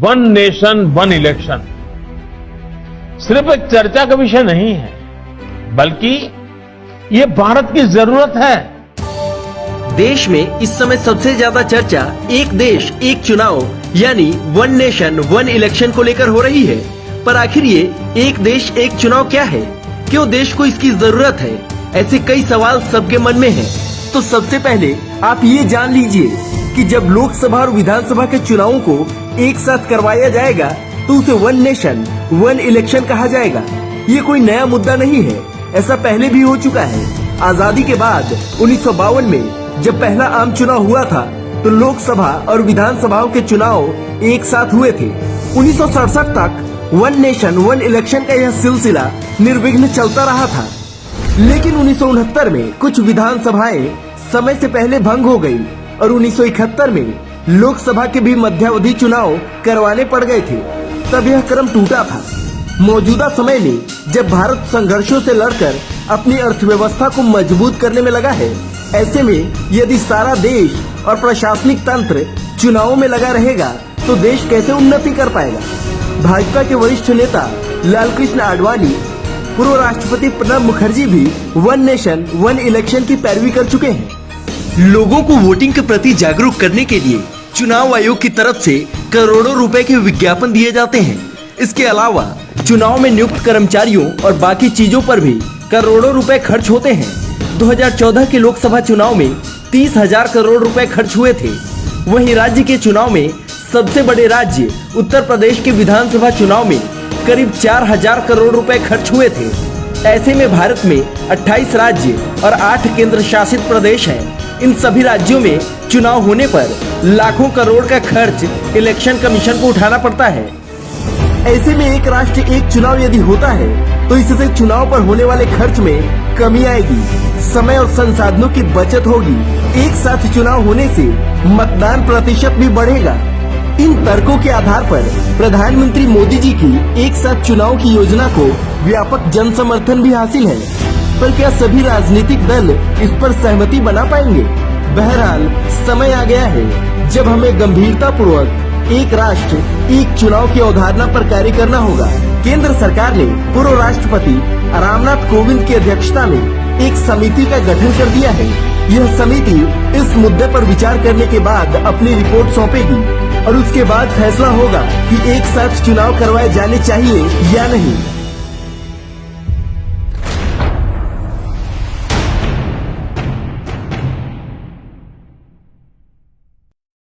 One nation one election सिर्फ एक चर्चा का विषय नहीं है, बल्कि ये भारत की जरूरत है। देश में इस समय सबसे ज्यादा चर्चा एक देश एक चुनाव यानी वन नेशन वन इलेक्शन को लेकर हो रही है। पर आखिर ये एक देश एक चुनाव क्या है? क्यों देश को इसकी जरूरत है? ऐसे कई सवाल सबके मन में हैं। तो सबसे पहले आप ये जान लीजिए कि जब लोकसभा और विधानसभा के चुनावों को एक साथ करवाया जाएगा तो उसे वन नेशन वन इलेक्शन कहा जाएगा। ये कोई नया मुद्दा नहीं है, ऐसा पहले भी हो चुका है। आजादी के बाद 1952 में जब पहला आम चुनाव हुआ था तो लोकसभा और विधानसभाओं के चुनाव एक साथ हुए थे। 1967 तक वन नेशन वन इलेक्शन का यह सिलसिला निर्विघ्न चलता रहा था, लेकिन 1969 में कुछ विधानसभाएं समय से पहले भंग हो गयी और 1971 में लोकसभा के भी मध्यावधि चुनाव करवाने पड़ गए थे। तब यह क्रम टूटा था। मौजूदा समय में जब भारत संघर्षों से लड़कर अपनी अर्थव्यवस्था को मजबूत करने में लगा है, ऐसे में यदि सारा देश और प्रशासनिक तंत्र चुनावों में लगा रहेगा तो देश कैसे उन्नति कर पाएगा? भाजपा के वरिष्ठ नेता लालकृष्ण आडवाणी, पूर्व राष्ट्रपति प्रणब मुखर्जी भी वन नेशन वन इलेक्शन की पैरवी कर चुके हैं। लोगों को वोटिंग के प्रति जागरूक करने के लिए चुनाव आयोग की तरफ से करोड़ों रुपए के विज्ञापन दिए जाते हैं। इसके अलावा चुनाव में नियुक्त कर्मचारियों और बाकी चीजों पर भी करोड़ों रुपए खर्च होते हैं। 2014 के लोकसभा चुनाव में 30,000 करोड़ रुपए खर्च हुए थे। वहीं राज्य के चुनाव में सबसे बड़े राज्य उत्तर प्रदेश के विधानसभा चुनाव में करीब 4,000 करोड़ रुपए खर्च हुए थे। ऐसे में भारत में 28 राज्य और 8 केंद्र शासित प्रदेश हैं। इन सभी राज्यों में चुनाव होने पर लाखों करोड़ का खर्च इलेक्शन कमीशन को उठाना पड़ता है। ऐसे में एक राष्ट्र एक चुनाव यदि होता है तो इससे चुनाव पर होने वाले खर्च में कमी आएगी, समय और संसाधनों की बचत होगी। एक साथ चुनाव होने से मतदान प्रतिशत भी बढ़ेगा। इन तर्कों के आधार पर प्रधानमंत्री मोदी जी की एक साथ चुनाव की योजना को व्यापक जन समर्थन भी हासिल है। पर क्या सभी राजनीतिक दल इस पर सहमति बना पाएंगे? बहरहाल समय आ गया है जब हमें गंभीरता पूर्वक एक राष्ट्र एक चुनाव की अवधारणा पर कार्य करना होगा। केंद्र सरकार ने पूर्व राष्ट्रपति रामनाथ कोविंद की अध्यक्षता में एक समिति का गठन कर दिया है। यह समिति इस मुद्दे पर विचार करने के बाद अपनी रिपोर्ट सौंपेगी और उसके बाद फैसला होगा कि एक साथ चुनाव करवाए जाने चाहिए या नहीं।